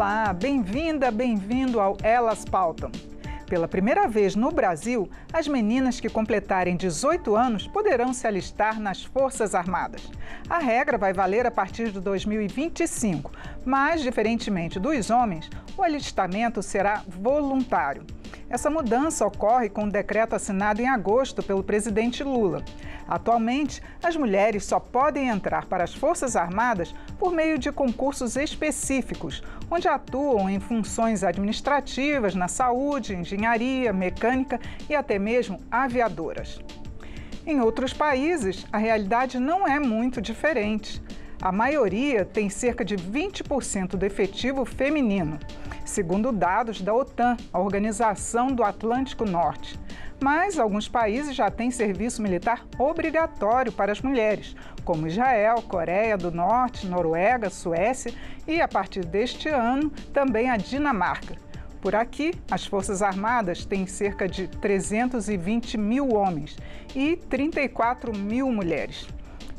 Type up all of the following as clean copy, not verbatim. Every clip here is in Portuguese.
Olá, bem-vinda, bem-vindo ao Elas Pautam. Pela primeira vez no Brasil, as meninas que completarem 18 anos poderão se alistar nas Forças Armadas. A regra vai valer a partir de 2025, mas, diferentemente dos homens, o alistamento será voluntário. Essa mudança ocorre com um decreto assinado em agosto pelo presidente Lula. Atualmente, as mulheres só podem entrar para as Forças Armadas por meio de concursos específicos, onde atuam em funções administrativas, na saúde, engenharia, mecânica e até mesmo aviadoras. Em outros países, a realidade não é muito diferente. A maioria tem cerca de 20% do efetivo feminino, segundo dados da OTAN, a Organização do Atlântico Norte. Mas alguns países já têm serviço militar obrigatório para as mulheres, como Israel, Coreia do Norte, Noruega, Suécia e, a partir deste ano, também a Dinamarca. Por aqui, as Forças Armadas têm cerca de 320 mil homens e 34 mil mulheres.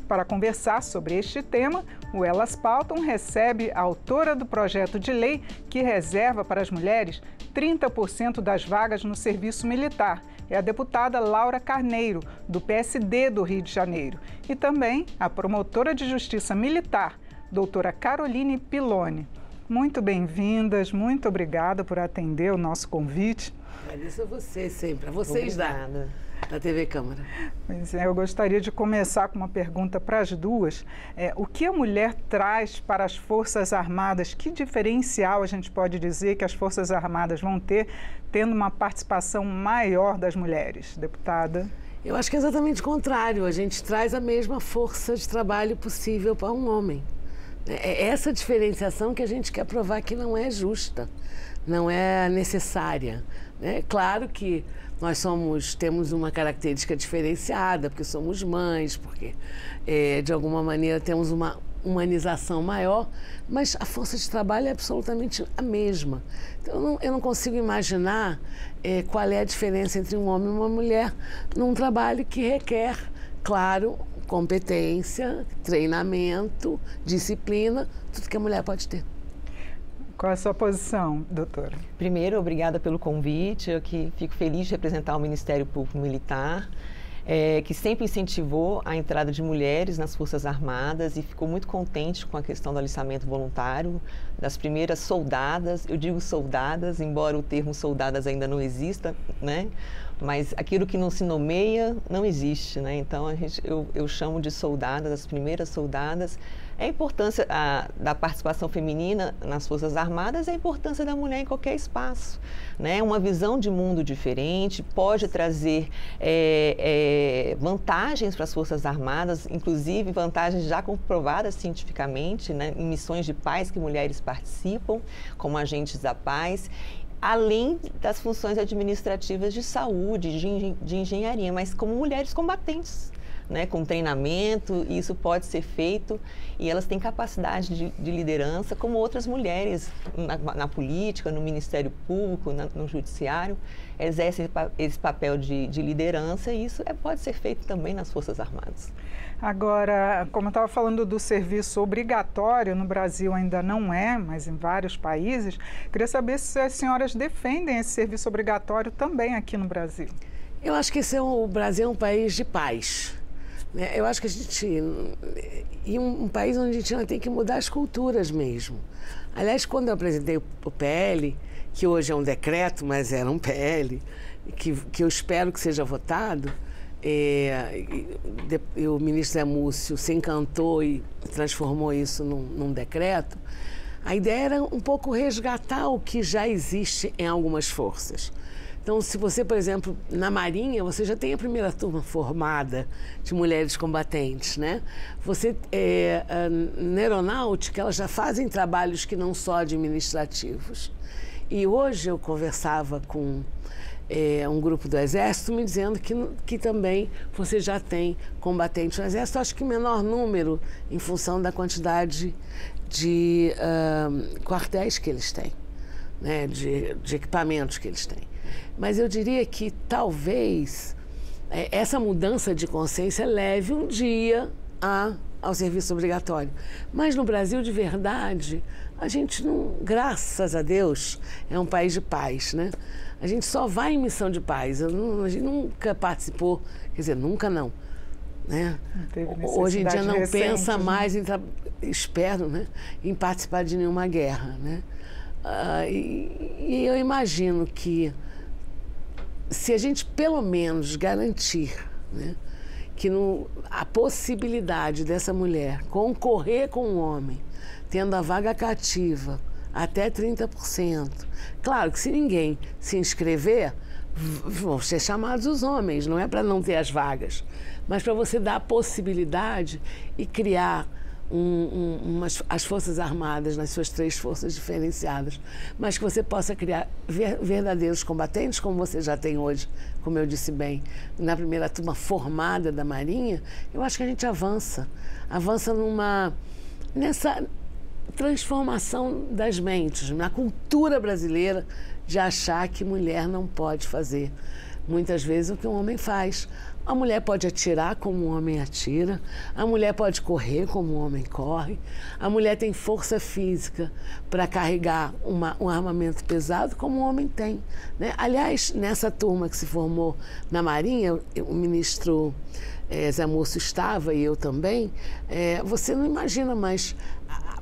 Para conversar sobre este tema, o Elas Pautam recebe a autora do projeto de lei que reserva para as mulheres 30% das vagas no serviço militar. É a deputada Laura Carneiro, do PSD do Rio de Janeiro. E também a promotora de justiça militar, doutora Caroline Piloni. Muito bem-vindas, muito obrigada por atender o nosso convite. Agradeço a vocês sempre, a vocês da TV Câmara. Pois é, eu gostaria de começar com uma pergunta para as duas. O que a mulher traz para as Forças Armadas? Que diferencial a gente pode dizer que as Forças Armadas vão ter, tendo uma participação maior das mulheres, deputada? Eu acho que é exatamente o contrário. A gente traz a mesma força de trabalho possível para um homem. É essa diferenciação que a gente quer provar que não é justa, não é necessária. É claro que nós temos uma característica diferenciada, porque somos mães, porque de alguma maneira temos uma humanização maior, mas a força de trabalho é absolutamente a mesma. Então eu não consigo imaginar qual é a diferença entre um homem e uma mulher num trabalho que requer, claro, competência, treinamento, disciplina, tudo que a mulher pode ter. Qual é a sua posição, doutora? Primeiro, obrigada pelo convite. Eu que fico feliz de representar o Ministério Público Militar, que sempre incentivou a entrada de mulheres nas Forças Armadas e ficou muito contente com a questão do alistamento voluntário, das primeiras soldadas. Eu digo soldadas, embora o termo soldadas ainda não exista, né? Mas aquilo que não se nomeia não existe, né? Então eu chamo de soldadas, as primeiras soldadas. A importância da participação feminina nas Forças Armadas é a importância da mulher em qualquer espaço, né? Uma visão de mundo diferente pode trazer vantagens para as Forças Armadas, inclusive vantagens já comprovadas cientificamente, né? Em missões de paz que mulheres participam, como agentes da paz, além das funções administrativas de saúde, de engenharia, mas como mulheres combatentes, né, com treinamento, e isso pode ser feito, e elas têm capacidade de liderança, como outras mulheres na política, no Ministério Público, no Judiciário, exercem esse papel de liderança, e isso pode ser feito também nas Forças Armadas. Agora, como eu estava falando do serviço obrigatório, no Brasil ainda não é, mas em vários países, queria saber se as senhoras defendem esse serviço obrigatório também aqui no Brasil. Eu acho que o Brasil é um país de paz. Eu acho que a gente... E um país onde a gente ainda tem que mudar as culturas mesmo. Aliás, quando eu apresentei o PL, que hoje é um decreto, mas era um PL, que eu espero que seja votado, o ministro Zé Múcio se encantou e transformou isso num decreto. A ideia era um pouco resgatar o que já existe em algumas forças. Então, se você, por exemplo, na Marinha, você já tem a primeira turma formada de mulheres combatentes, né? Você, na Aeronáutica, elas já fazem trabalhos que não são administrativos. E hoje eu conversava com um grupo do Exército me dizendo que também você já tem combatentes no Exército, acho que menor número em função da quantidade de quartéis que eles têm, né? de equipamentos que eles têm. Mas eu diria que talvez essa mudança de consciência leve um dia a ao serviço obrigatório. Mas no Brasil, de verdade, a gente não, graças a Deus, é um país de paz, né? A gente só vai em missão de paz. A gente nunca participou, quer dizer, nunca não. Né? Hoje em dia não pensa mais em espero, né, em participar de nenhuma guerra, né? E eu imagino que se a gente pelo menos garantir, né, que a possibilidade dessa mulher concorrer com um homem, tendo a vaga cativa até 30%, claro que se ninguém se inscrever, vão ser chamados os homens, não é para não ter as vagas, mas para você dar a possibilidade e criar as Forças Armadas nas suas 3 forças diferenciadas, mas que você possa criar verdadeiros combatentes, como você já tem hoje, como eu disse bem, na primeira turma formada da Marinha. Eu acho que a gente avança nessa transformação das mentes, na cultura brasileira de achar que mulher não pode fazer muitas vezes o que um homem faz. A mulher pode atirar como um homem atira, a mulher pode correr como um homem corre, a mulher tem força física para carregar um armamento pesado como um homem tem, né? Aliás, nessa turma que se formou na Marinha, o ministro Zé Múcio estava e eu também, você não imagina, mas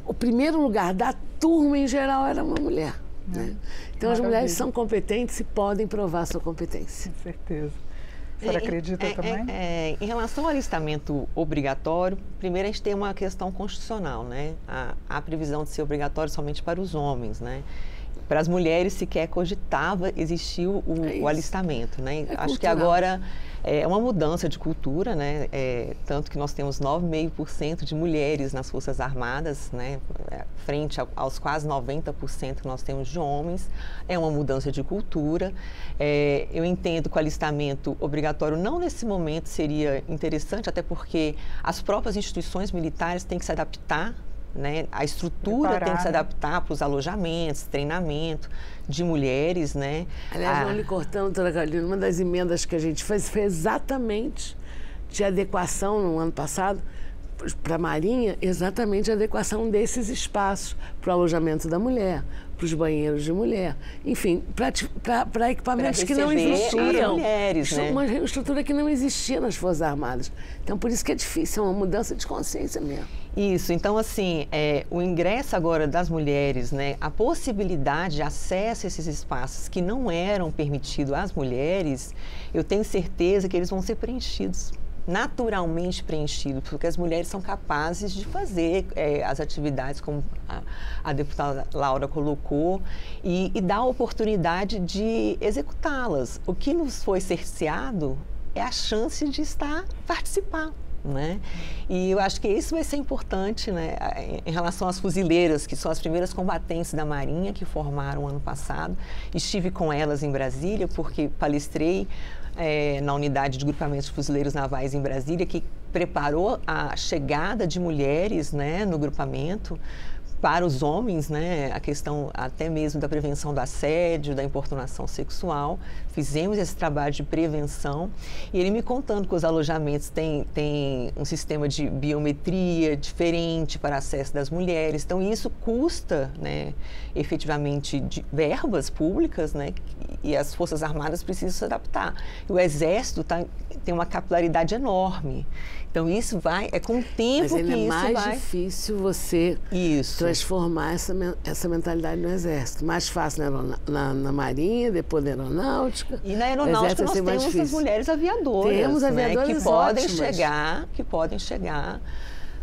o primeiro lugar da turma em geral era uma mulher. Né? Então as mulheres são competentes e podem provar sua competência. Com certeza. A senhora acredita também? Em relação ao alistamento obrigatório, primeiro a gente tem uma questão constitucional, né? A previsão de ser obrigatório somente para os homens, né? Para as mulheres sequer cogitava existir o alistamento, né? Acho que agora é uma mudança de cultura, né? Tanto que nós temos 9,5% de mulheres nas Forças Armadas, né? Frente aos quase 90% que nós temos de homens. É uma mudança de cultura. Eu entendo que o alistamento obrigatório não nesse momento seria interessante, até porque as próprias instituições militares têm que se adaptar, né? A estrutura tem que se adaptar para os alojamentos, treinamento de mulheres, né? Aliás, não lhe cortando, doutora Carolina, uma das emendas que a gente fez foi exatamente de adequação no ano passado para a Marinha, exatamente a adequação desses espaços para o alojamento da mulher, para os banheiros de mulher, enfim, para equipamentos que não existiam. Mulheres, né? Uma estrutura que não existia nas Forças Armadas. Então, por isso que é difícil, é uma mudança de consciência mesmo. Isso, então assim, o ingresso agora das mulheres, né, a possibilidade de acesso a esses espaços que não eram permitidos às mulheres, eu tenho certeza que eles vão ser preenchidos. Naturalmente preenchido, porque as mulheres são capazes de fazer as atividades como a deputada Laura colocou e dar a oportunidade de executá-las. O que nos foi cerceado é a chance de participar. Né? E eu acho que isso vai ser importante, né? Em relação às fuzileiras, que são as primeiras combatentes da Marinha que formaram ano passado. Estive com elas em Brasília, porque palestrei na unidade de grupamentos de fuzileiros navais em Brasília, que preparou a chegada de mulheres, né, no grupamento para os homens, né, a questão até mesmo da prevenção do assédio, da importunação sexual. Fizemos esse trabalho de prevenção e ele me contando que os alojamentos têm um sistema de biometria diferente para acesso das mulheres. Então, isso custa, né, efetivamente de verbas públicas, né, e as Forças Armadas precisam se adaptar. E o Exército tem uma capilaridade enorme. Então, isso é com o tempo que isso vai... Mas é mais difícil você transformar essa mentalidade no Exército. Mais fácil na Marinha, depois na Aeronáutica. E na Aeronáutica nós temos as mulheres aviadoras, temos aviadoras, né, que podem chegar,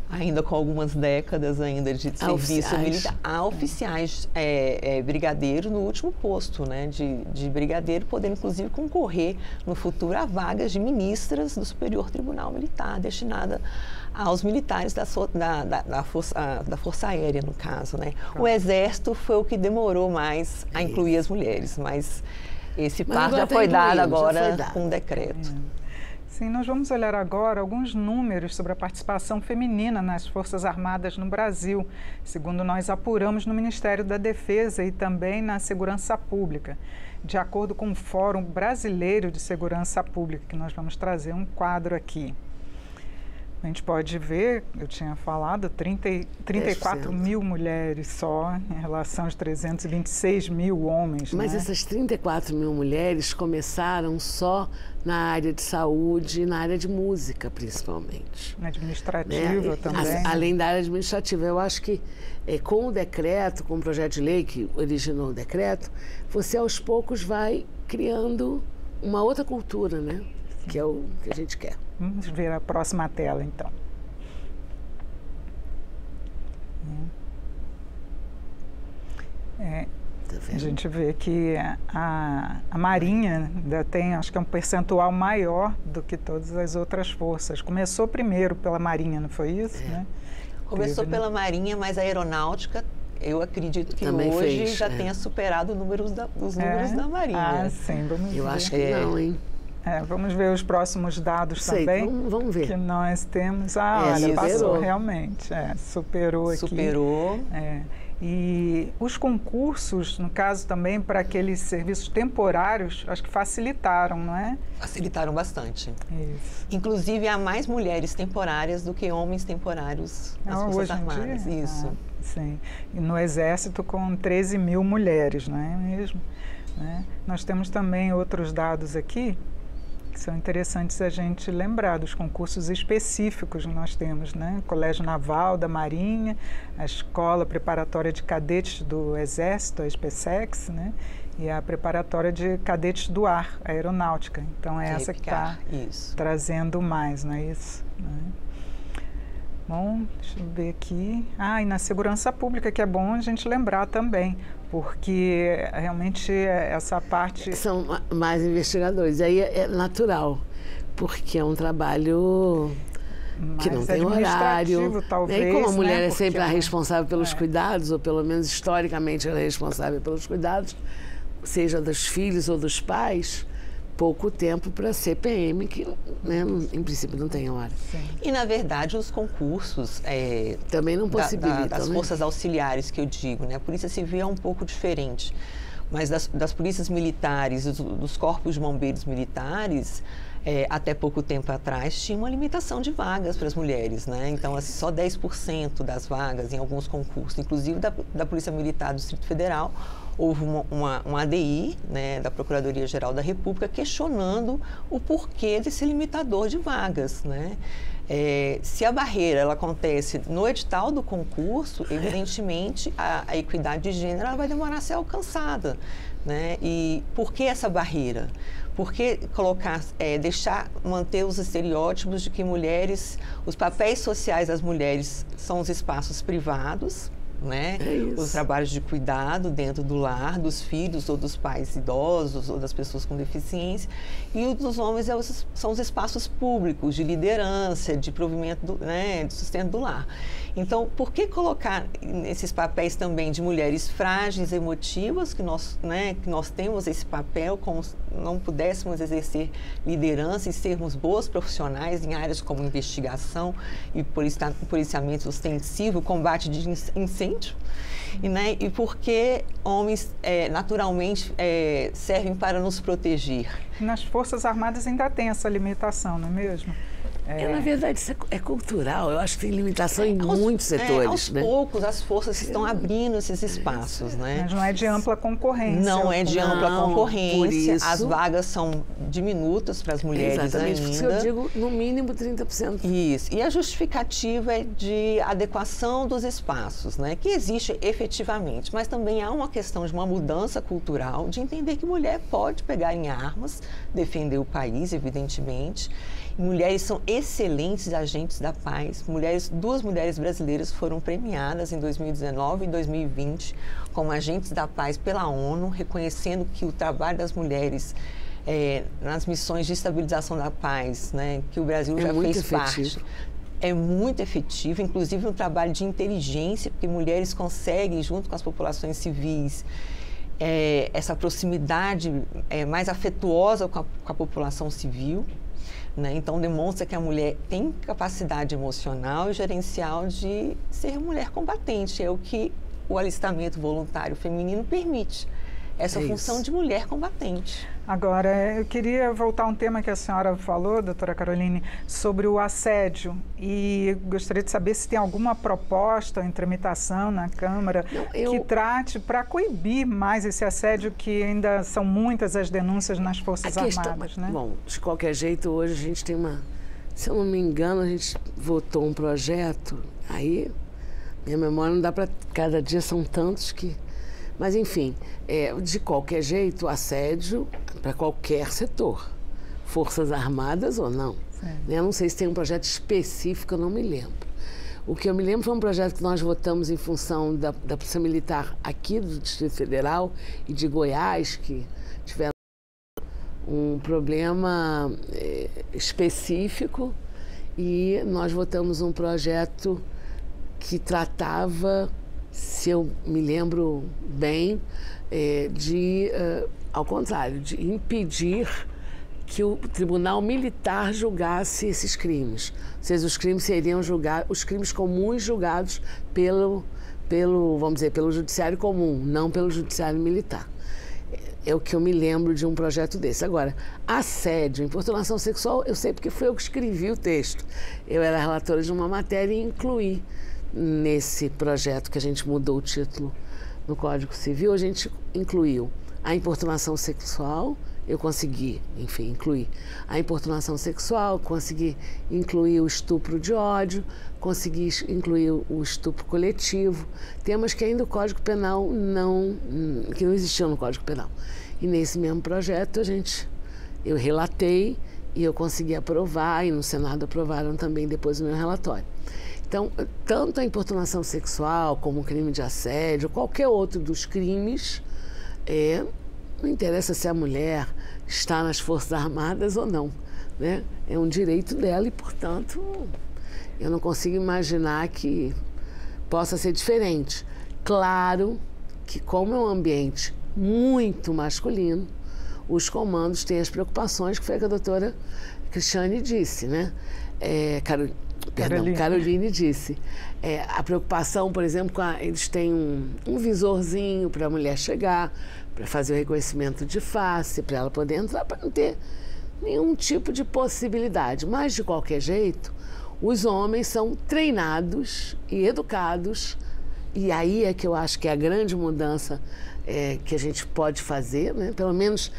ainda com algumas décadas ainda de serviço militar, a oficiais brigadeiros no último posto, né, de brigadeiro, podendo inclusive concorrer no futuro a vagas de ministras do Superior Tribunal Militar, destinada aos militares da Força Aérea, no caso, né. O Exército foi o que demorou mais a incluir as mulheres, mas esse passo já foi dado agora com um decreto. Sim, nós vamos olhar agora alguns números sobre a participação feminina nas Forças Armadas no Brasil, segundo nós apuramos no Ministério da Defesa e também na Segurança Pública. De acordo com o Fórum Brasileiro de Segurança Pública, que nós vamos trazer um quadro aqui. A gente pode ver, eu tinha falado, 34 mil mulheres só, em relação aos 326 mil homens. Mas né? essas 34 mil mulheres começaram só na área de saúde e na área de música, principalmente. Na administrativa também. Além da área administrativa. Eu acho que com o decreto, com o projeto de lei que originou o decreto, você aos poucos vai criando uma outra cultura, né? Que é o que a gente quer. Vamos ver a próxima tela, então. A gente vê que a Marinha ainda tem, acho que é um percentual maior do que todas as outras forças. Começou primeiro pela Marinha, não foi isso? Né? Começou pela Marinha, mas a aeronáutica, eu acredito que também hoje já tenha superado os números da Marinha. Ah, sim, vamos ver. Eu acho que não, hein? Vamos ver os próximos dados também. Vamos ver. Que nós temos. Olha, passou realmente. Superou aqui. Superou. E os concursos, no caso também, para aqueles serviços temporários, acho que facilitaram, não é? Facilitaram bastante. Isso. Inclusive, há mais mulheres temporárias do que homens temporários nas Forças Armadas. Isso. Sim. E no Exército, com 13 mil mulheres, não é mesmo? Nós temos também outros dados aqui, que são interessantes a gente lembrar dos concursos específicos que nós temos, né? O Colégio Naval da Marinha, a Escola Preparatória de Cadetes do Exército, a SpaceX, né? E a Preparatória de Cadetes do Ar, a Aeronáutica. Então é essa que está trazendo mais, não é isso? Bom, deixa eu ver aqui. E na segurança pública, que é bom a gente lembrar também, porque realmente essa parte... São mais investigadores, aí é natural, porque é um trabalho que não tem horário. Talvez, e como a mulher é sempre a responsável pelos cuidados, ou pelo menos historicamente ela é responsável pelos cuidados, seja dos filhos ou dos pais, pouco tempo para ser PM, que né, em princípio não tem hora. Sim. E, na verdade, os concursos também não possibilitam. Das forças auxiliares, que eu digo, né? A Polícia Civil é um pouco diferente, mas das polícias militares, dos corpos de bombeiros militares, até pouco tempo atrás, tinha uma limitação de vagas para as mulheres, né? Então, assim, só 10% das vagas em alguns concursos, inclusive da Polícia Militar do Distrito Federal, houve uma ADI, né, da Procuradoria-Geral da República, questionando o porquê desse limitador de vagas, né? Se a barreira ela acontece no edital do concurso, evidentemente a equidade de gênero ela vai demorar a ser alcançada, né? E por que essa barreira? Por que manter os estereótipos de que os papéis sociais das mulheres são os espaços privados, né? Os trabalhos de cuidado dentro do lar, dos filhos ou dos pais idosos ou das pessoas com deficiência, e os dos homens são os espaços públicos de liderança, de provimento, de sustento do lar. Então, por que colocar esses papéis também de mulheres frágeis, emotivas, que nós temos esse papel, como se não pudéssemos exercer liderança e sermos boas profissionais em áreas como investigação e policiamento ostensivo, combate de incêndio, e porque homens naturalmente servem para nos proteger. Nas Forças Armadas ainda tem essa limitação, não é mesmo? Na verdade, isso é cultural. Eu acho que tem limitação em muitos setores. Aos poucos, as forças estão abrindo esses espaços, né? Mas não é de ampla concorrência. Não é de ampla concorrência. As vagas são diminutas para as mulheres exatamente, ainda. Exatamente, eu digo no mínimo 30%. Isso. E a justificativa é de adequação dos espaços, né? Que existe efetivamente. Mas também há uma questão de uma mudança cultural, de entender que mulher pode pegar em armas, defender o país, evidentemente. Mulheres são excelentes agentes da paz. Duas mulheres brasileiras foram premiadas em 2019 e 2020 como agentes da paz pela ONU, reconhecendo que o trabalho das mulheres nas missões de estabilização da paz, né, que o Brasil já fez parte. É muito efetivo, inclusive um trabalho de inteligência, porque mulheres conseguem, junto com as populações civis, essa proximidade mais afetuosa com a população civil. Né? Então, demonstra que a mulher tem capacidade emocional e gerencial de ser mulher combatente. É o que o alistamento voluntário feminino permite. essa função de mulher combatente. Agora, eu queria voltar a um tema que a senhora falou, doutora Caroline, sobre o assédio. E gostaria de saber se tem alguma proposta em tramitação na Câmara que trate para coibir mais esse assédio, que ainda são muitas as denúncias nas Forças Armadas, né? Bom, de qualquer jeito, hoje a gente tem uma... Se eu não me engano, a gente votou um projeto, aí minha memória não dá para... Cada dia são tantos que... Mas, enfim, de qualquer jeito, assédio para qualquer setor, Forças Armadas ou não. Eu não sei se tem um projeto específico, eu não me lembro. O que eu me lembro foi um projeto que nós votamos em função da Polícia Militar aqui do Distrito Federal e de Goiás, que tiveram um problema específico, e nós votamos um projeto que tratava, se eu me lembro bem, ao contrário, de impedir que o Tribunal Militar julgasse esses crimes. Ou seja, os crimes seriam julgados, os crimes comuns julgados pelo, vamos dizer, pelo Judiciário Comum, não pelo Judiciário Militar. É o que eu me lembro de um projeto desse. Agora, assédio, importunação sexual, eu sei porque fui eu que escrevi o texto. Eu era relatora de uma matéria e incluí nesse projeto que a gente mudou o título no Código Civil, a gente incluiu a importunação sexual, eu consegui, enfim, incluir a importunação sexual, consegui incluir o estupro de ódio, consegui incluir o estupro coletivo, temas que ainda o Código Penal que não existiam no Código Penal. E nesse mesmo projeto eu relatei e eu consegui aprovar, e no Senado aprovaram também depois o meu relatório. Então, tanto a importunação sexual como o crime de assédio, qualquer outro dos crimes, não interessa se a mulher está nas Forças Armadas ou não, né? É um direito dela e, portanto, eu não consigo imaginar que possa ser diferente. Claro que, como é um ambiente muito masculino, os comandos têm as preocupações que foi a que a doutora Cristiane disse, né? Caroline disse. A preocupação, por exemplo, eles têm um visorzinho para a mulher chegar, para fazer o reconhecimento de face, para ela poder entrar, para não ter nenhum tipo de possibilidade. Mas, de qualquer jeito, os homens são treinados e educados, e aí é que eu acho que é a grande mudança que a gente pode fazer, né? Pelo menos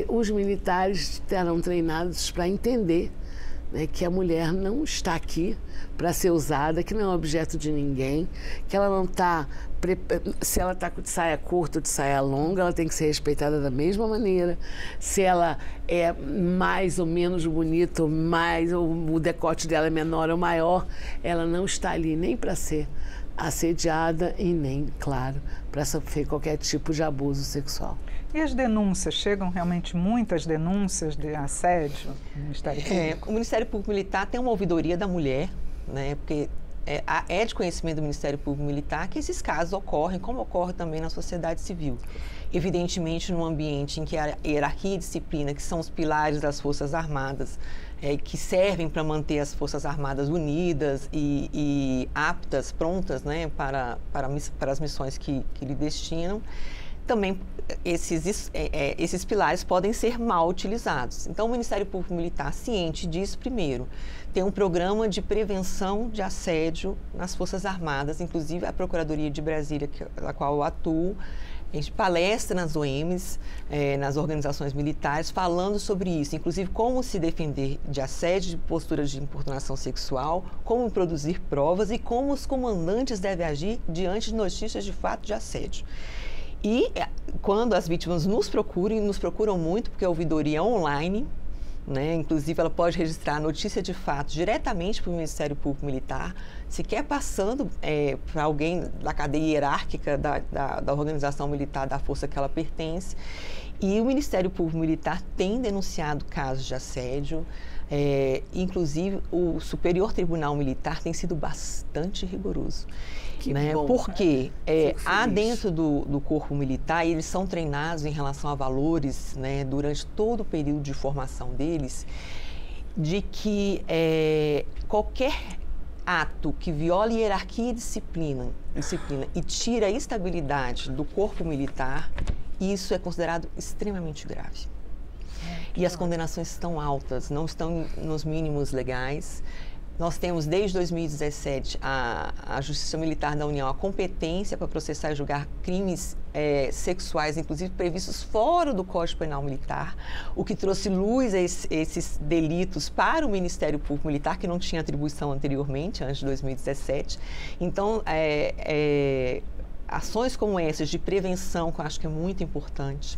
os militares estarão treinados para entender, né, que a mulher não está aqui para ser usada, que não é um objeto de ninguém, que ela não está... Se ela está de saia curta ou de saia longa, ela tem que ser respeitada da mesma maneira. Se ela é mais ou menos bonita, ou o decote dela é menor ou maior, ela não está ali nem para ser assediada e nem, claro, para sofrer qualquer tipo de abuso sexual. E as denúncias? Chegam realmente muitas denúncias de assédio no Ministério Público? O Ministério Público Militar tem uma ouvidoria da mulher, né, porque é de conhecimento do Ministério Público Militar que esses casos ocorrem, como ocorre também na sociedade civil. Evidentemente, num ambiente em que a hierarquia e disciplina, que são os pilares das Forças Armadas, que servem para manter as Forças Armadas unidas e aptas, prontas, né, para as missões que lhe destinam, também esses pilares podem ser mal utilizados. Então, o Ministério Público Militar, ciente disso, primeiro, tem um programa de prevenção de assédio nas Forças Armadas, inclusive a Procuradoria de Brasília, a qual eu atuo, a gente palestra nas OMs, nas organizações militares, falando sobre isso, inclusive como se defender de assédio, de posturas de importunação sexual, como produzir provas e como os comandantes devem agir diante de notícias de fato de assédio. E quando as vítimas nos procuram muito, porque a ouvidoria é online, né? Inclusive ela pode registrar a notícia de fato diretamente para o Ministério Público Militar, sequer passando para alguém da cadeia hierárquica da organização militar, da força que ela pertence. E o Ministério Público Militar tem denunciado casos de assédio, inclusive o Superior Tribunal Militar tem sido bastante rigoroso. Né? Bom, porque há dentro do corpo militar, e eles são treinados em relação a valores, né, durante todo o período de formação deles, de que qualquer ato que viola hierarquia e disciplina e tira a estabilidade do corpo militar, isso é considerado extremamente grave. E as condenações estão altas, não estão nos mínimos legais. Nós temos, desde 2017, a Justiça Militar da União, a competência para processar e julgar crimes sexuais, inclusive previstos fora do Código Penal Militar, o que trouxe luz a esses delitos para o Ministério Público Militar, que não tinha atribuição anteriormente, antes de 2017. Então, ações como essas de prevenção, que eu acho que é muito importante,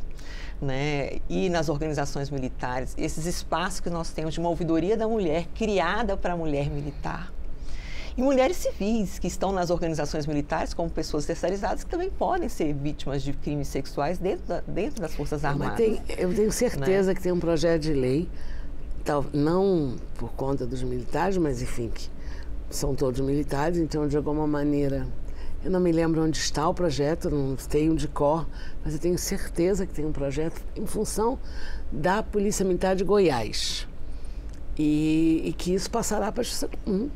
né? E nas organizações militares, esses espaços que nós temos de uma ouvidoria da mulher criada para a mulher militar. E mulheres civis que estão nas organizações militares, como pessoas terceirizadas, que também podem ser vítimas de crimes sexuais dentro das Forças Armadas. Eu tenho certeza, né, que tem um projeto de lei, não por conta dos militares, mas enfim, que são todos militares, então de alguma maneira... Eu não me lembro onde está o projeto, não tenho de cor, mas eu tenho certeza que tem um projeto em função da Polícia Militar de Goiás. E que isso passará para a Justiça Comum.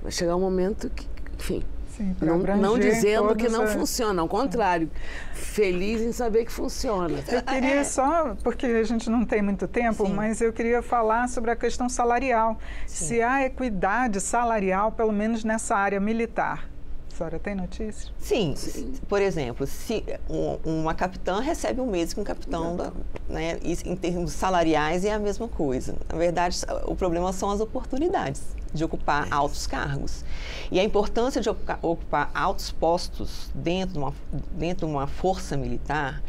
Vai chegar um momento que, enfim, sim, não dizendo que não funciona, ao contrário, feliz em saber que funciona. Eu queria só, porque a gente não tem muito tempo, sim, mas eu queria falar sobre a questão salarial. Sim. Se há equidade salarial, pelo menos nessa área militar. A senhora tem notícias? Sim. Por exemplo, se uma capitã recebe o mesmo que um capitão, né, em termos salariais é a mesma coisa. Na verdade, o problema são as oportunidades de ocupar altos cargos. E a importância de ocupar altos postos dentro de uma força militar,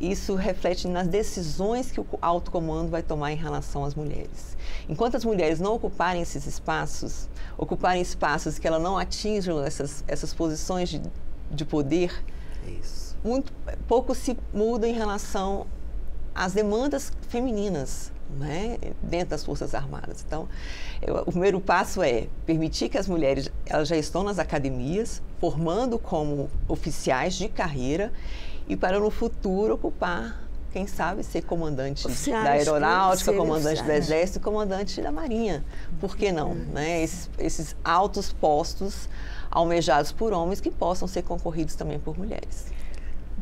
isso reflete nas decisões que o alto comando vai tomar em relação às mulheres. Enquanto as mulheres não ocuparem esses espaços, ocuparem espaços que elas não atinjam essas posições de poder, muito pouco se muda em relação às demandas femininas, né, dentro das Forças Armadas. Então, o primeiro passo é permitir que as mulheres, elas já estão nas academias, formando como oficiais de carreira, e para no futuro ocupar, quem sabe, ser comandante da aeronáutica, comandante do exército, comandante da marinha. Por que não? Né? Esses altos postos almejados por homens que possam ser concorridos também por mulheres.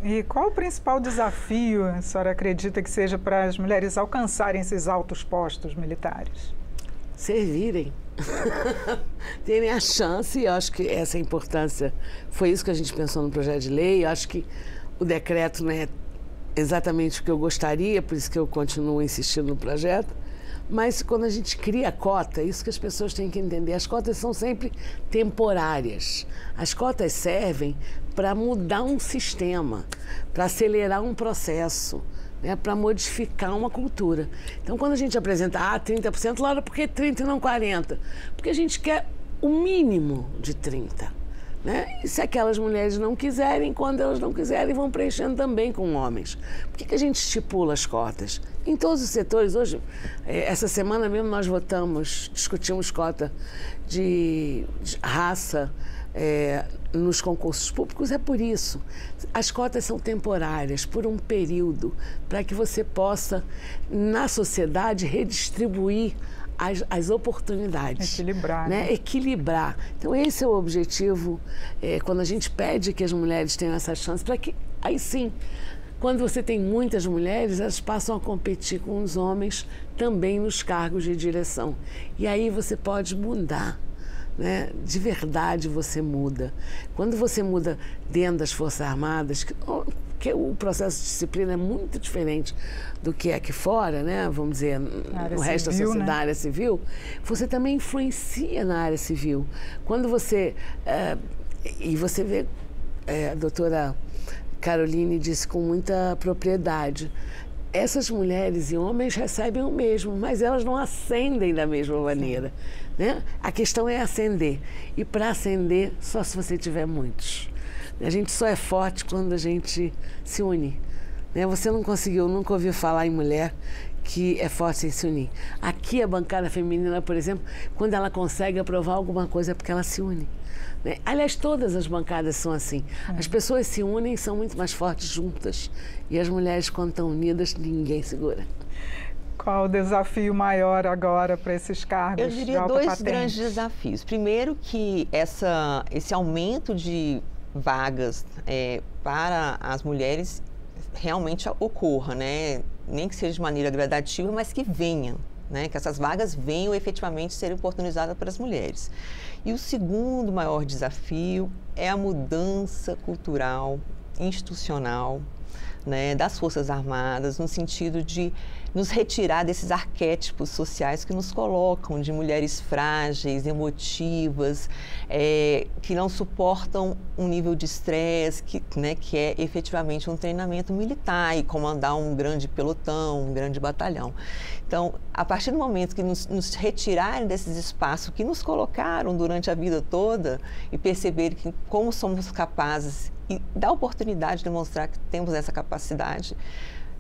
E qual o principal desafio, a senhora acredita que seja para as mulheres alcançarem esses altos postos militares? Servirem. Terem a chance, e eu acho que essa é a importância. Foi isso que a gente pensou no projeto de lei. Eu acho que o decreto não é exatamente o que eu gostaria, por isso que eu continuo insistindo no projeto. Mas quando a gente cria a cota, isso que as pessoas têm que entender, as cotas são sempre temporárias. As cotas servem para mudar um sistema, para acelerar um processo, né, para modificar uma cultura. Então, quando a gente apresenta 30%, Laura, por que 30% e não 40%? Porque a gente quer o mínimo de 30%. Né? E se aquelas mulheres não quiserem, quando elas não quiserem, vão preenchendo também com homens. Por que a gente estipula as cotas? Em todos os setores. Hoje, essa semana mesmo, nós discutimos cota de raça nos concursos públicos. É por isso. As cotas são temporárias, por um período, para que você possa, na sociedade, redistribuir as oportunidades. Equilibrar. Né? Equilibrar. Então, esse é o objetivo, quando a gente pede que as mulheres tenham essa chance, para que, aí sim, quando você tem muitas mulheres, elas passam a competir com os homens também nos cargos de direção. E aí você pode mudar. Né? De verdade você muda. Quando você muda dentro das Forças Armadas, que o processo de disciplina é muito diferente do que é aqui fora, né? Vamos dizer, no resto da sociedade, né? Área civil, você também influencia na área civil. Quando você... e você vê, a doutora Caroline disse com muita propriedade, essas mulheres e homens recebem o mesmo, mas elas não ascendem da mesma maneira. Né? A questão é ascender. E para ascender, só se você tiver muitos. A gente só é forte quando a gente se une. Né? Você não conseguiu, nunca ouviu falar em mulher que é forte sem se unir. Aqui a bancada feminina, por exemplo, quando ela consegue aprovar alguma coisa é porque ela se une. Né? Aliás, todas as bancadas são assim. As pessoas se unem e são muito mais fortes juntas. E as mulheres, quando estão unidas, ninguém segura. Qual o desafio maior agora para esses cargos? Eu diria dois grandes desafios. Primeiro, que esse aumento de vagas para as mulheres realmente ocorra, né? Nem que seja de maneira gradativa, mas que venha, né? Que essas vagas venham efetivamente ser oportunizadas para as mulheres. E o segundo maior desafio é a mudança cultural, institucional, né, das Forças Armadas, no sentido de nos retirar desses arquétipos sociais que nos colocam de mulheres frágeis, emotivas, que não suportam um nível de estresse, que é efetivamente um treinamento militar e comandar um grande pelotão, um grande batalhão. Então, a partir do momento que nos retirarem desses espaços que nos colocaram durante a vida toda e perceberem que como somos capazes e dar a oportunidade de demonstrar que temos essa capacidade,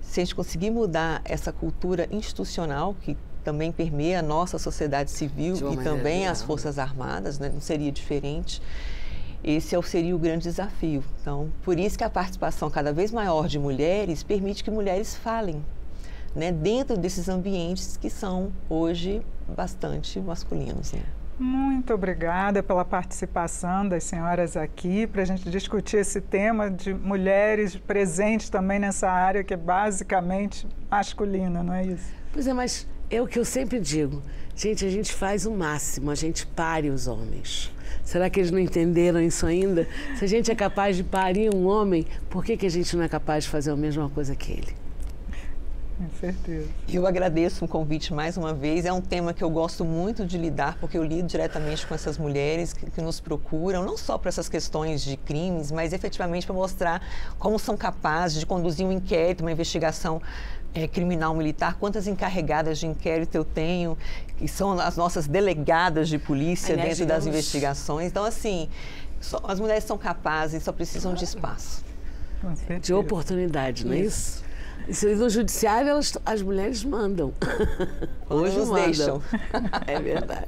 se a gente conseguir mudar essa cultura institucional que também permeia a nossa sociedade civil e também as Forças Armadas, né? Não seria diferente, esse seria o grande desafio. Então, por isso que a participação cada vez maior de mulheres permite que mulheres falem, né? Dentro desses ambientes que são hoje bastante masculinos, né? Muito obrigada pela participação das senhoras aqui, para a gente discutir esse tema de mulheres presentes também nessa área que é basicamente masculina, não é isso? Pois é, mas é o que eu sempre digo. Gente, a gente faz o máximo, a gente pare os homens. Será que eles não entenderam isso ainda? Se a gente é capaz de parir um homem, por que a gente não é capaz de fazer a mesma coisa que ele? Com certeza. Eu agradeço o convite mais uma vez. É um tema que eu gosto muito de lidar, porque eu lido diretamente com essas mulheres que nos procuram, não só para essas questões de crimes, mas efetivamente para mostrar como são capazes de conduzir um inquérito, uma investigação criminal militar. Quantas encarregadas de inquérito eu tenho, que são as nossas delegadas de polícia dentro das investigações. Então, assim, as mulheres são capazes, só precisam de espaço. De oportunidade, não é isso? E no judiciário, as mulheres mandam. Hoje nos deixam. É verdade.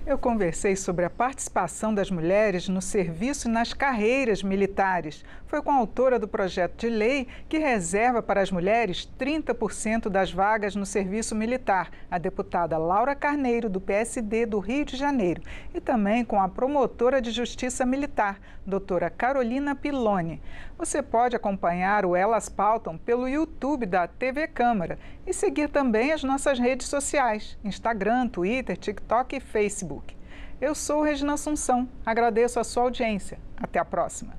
Eu conversei sobre a participação das mulheres no serviço e nas carreiras militares. Foi com a autora do projeto de lei que reserva para as mulheres 30% das vagas no serviço militar, a deputada Laura Carneiro, do PSD do Rio de Janeiro, e também com a promotora de Justiça Militar, doutora Carolina Piloni. Você pode acompanhar o Elas Pautam pelo YouTube da TV Câmara e seguir também as nossas redes sociais, Instagram, Twitter, TikTok e Facebook. Eu sou Regina Assunção, agradeço a sua audiência. Até a próxima.